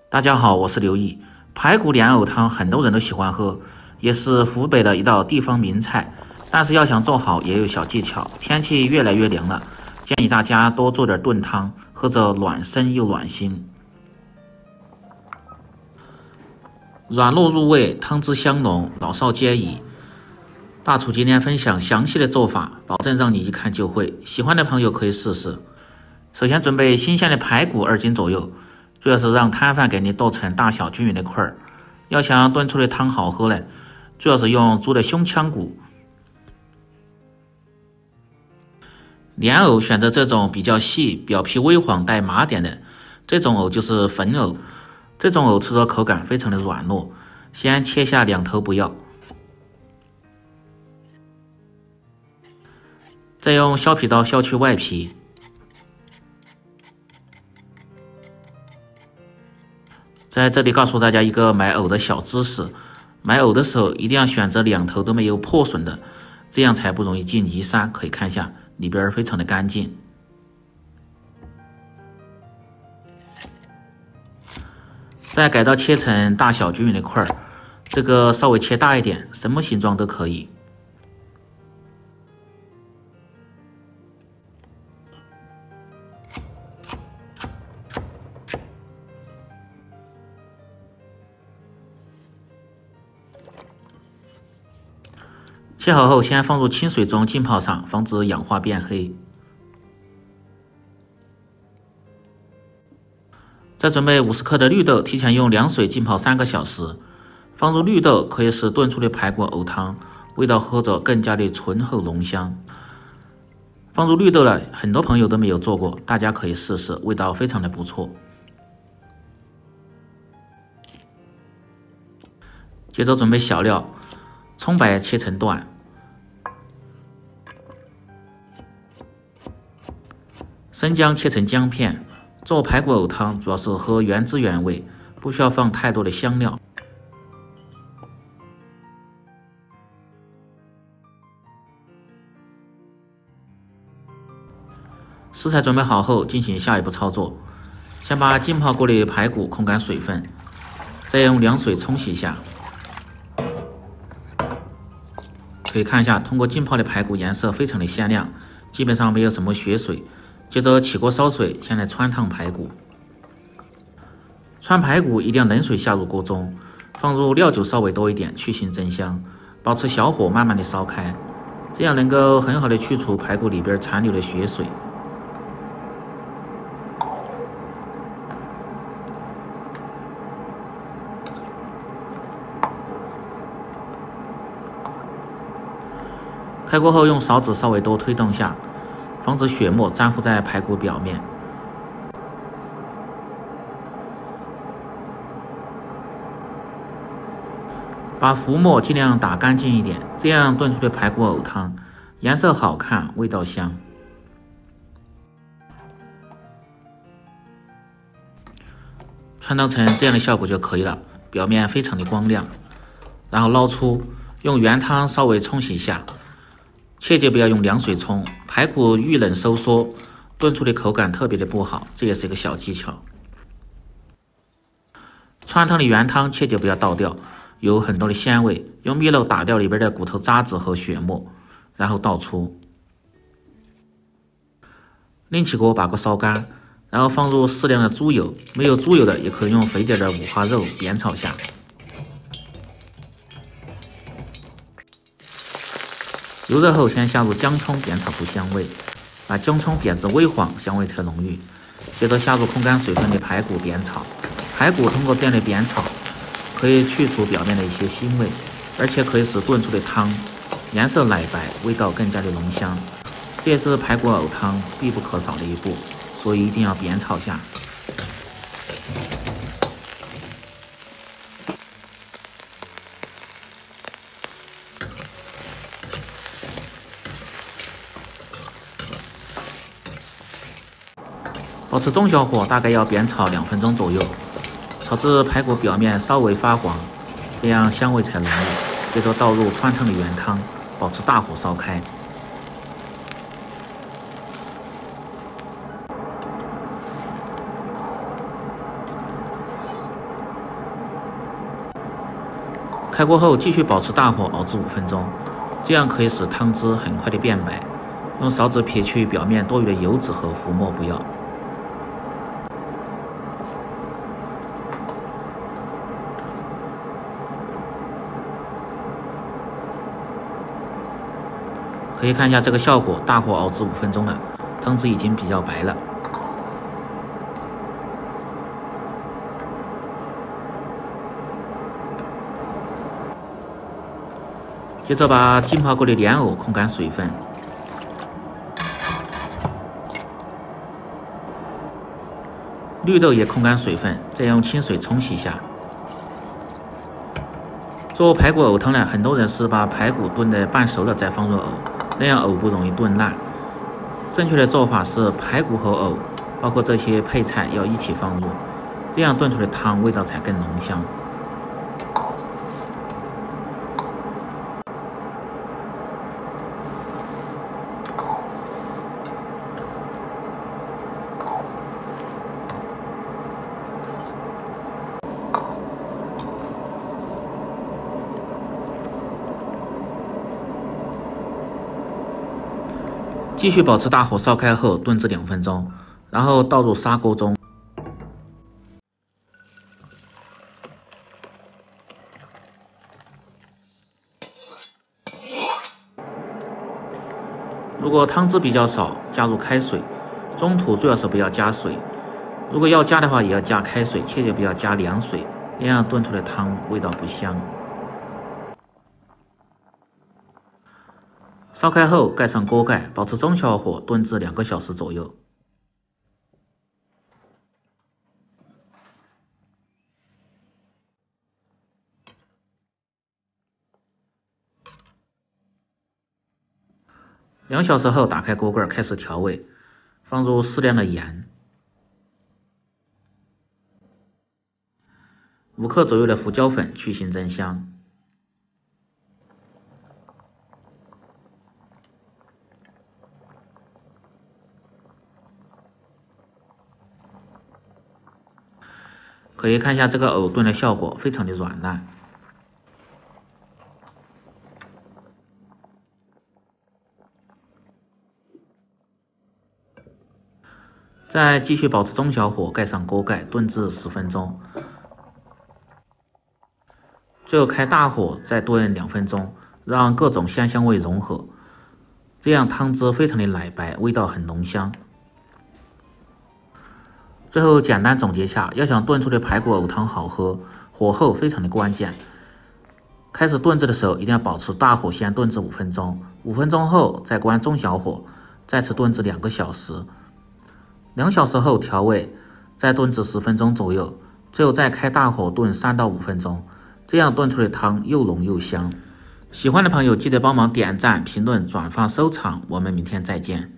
大家好，我是刘毅。排骨莲藕汤很多人都喜欢喝，也是湖北的一道地方名菜。但是要想做好也有小技巧。天气越来越凉了，建议大家多做点炖汤，喝着暖身又暖心。软糯入味，汤汁香浓，老少皆宜。大厨今天分享详细的做法，保证让你一看就会。喜欢的朋友可以试试。首先准备新鲜的排骨2斤左右。主要是让摊贩给你剁成大小均匀的块儿。要想炖出的汤好喝呢，主要是用猪的胸腔骨。莲藕选择这种比较细、表皮微黄带麻点的，这种藕就是粉藕。这种藕吃着口感非常的软糯。先切下2头不要，再用削皮刀削去外皮。在这里告诉大家一个买藕的小知识，买藕的时候一定要选择2头都没有破损的，这样才不容易进泥沙。可以看一下里边非常的干净。再改刀切成大小均匀的块儿，这个稍微切大一点，什么形状都可以。切好后，先放入清水中浸泡上，防止氧化变黑。再准备50克的绿豆，提前用凉水浸泡3个小时。放入绿豆可以使炖出的排骨藕汤味道喝着更加的醇厚浓香。放入绿豆了，很多朋友都没有做过，大家可以试试，味道非常的不错。接着准备小料，葱白切成段。生姜切成姜片。做排骨藕汤主要是喝原汁原味，不需要放太多的香料。食材准备好后，进行下一步操作。先把浸泡过的排骨控干水分，再用凉水冲洗一下。可以看一下，通过浸泡的排骨颜色非常的鲜亮，基本上没有什么血水。接着起锅烧水，先来汆烫排骨。汆排骨一定要冷水下入锅中，放入料酒稍微多一点，去腥增香，保持小火慢慢的烧开，这样能够很好的去除排骨里边残留的血水。开锅后，用勺子稍微多推动下，防止血沫粘附在排骨表面。把浮沫尽量打干净一点，这样炖出的排骨藕汤颜色好看，味道香。汆烫成这样的效果就可以了，表面非常的光亮。然后捞出，用原汤稍微冲洗一下。切记不要用凉水冲，排骨遇冷收缩，炖出的口感特别的不好，这也是一个小技巧。汆烫的原汤切记不要倒掉，有很多的鲜味，用熨斗打掉里边的骨头渣子和血沫，然后倒出。另起锅把锅烧干，然后放入适量的猪油，没有猪油的也可以用肥点的五花肉煸炒下。油热后，先下入姜葱煸炒出香味，把姜葱煸至微黄，香味才浓郁。接着下入控干水分的排骨煸炒，排骨通过这样的煸炒，可以去除表面的一些腥味，而且可以使炖出的汤颜色奶白，味道更加的浓香。这也是排骨藕汤必不可少的一步，所以一定要煸炒下。保持中小火，大概要煸炒2分钟左右，炒至排骨表面稍微发黄，这样香味才浓郁。接着倒入汆烫的原汤，保持大火烧开。开锅后继续保持大火熬制5分钟，这样可以使汤汁很快的变白。用勺子撇去表面多余的油脂和浮沫不要。可以看一下这个效果，大火熬制5分钟了，汤汁已经比较白了。接着把浸泡过的莲藕控干水分，绿豆也控干水分，再用清水冲洗一下。做排骨藕汤呢，很多人是把排骨炖得半熟了再放入藕，那样藕不容易炖烂。正确的做法是排骨和藕，包括这些配菜要一起放入，这样炖出的汤味道才更浓香。继续保持大火烧开后炖至2分钟，然后倒入砂锅中。如果汤汁比较少，加入开水，中途最好是不要加水。如果要加的话，也要加开水，切记不要加凉水，那样炖出的汤味道不香。烧开后盖上锅盖，保持中小火炖至2个小时左右。2小时后打开锅盖开始调味，放入适量的盐，5克左右的胡椒粉去腥增香。可以看一下这个藕炖的效果，非常的软烂。再继续保持中小火，盖上锅盖炖至10分钟。最后开大火再炖2分钟，让各种香味融合，这样汤汁非常的奶白，味道很浓香。最后简单总结下，要想炖出的排骨藕汤好喝，火候非常的关键。开始炖制的时候一定要保持大火，先炖至5分钟，5分钟后再关中小火，再次炖至2个小时。2小时后调味，再炖至10分钟左右，最后再开大火炖3到5分钟，这样炖出的汤又浓又香。喜欢的朋友记得帮忙点赞、评论、转发、收藏，我们明天再见。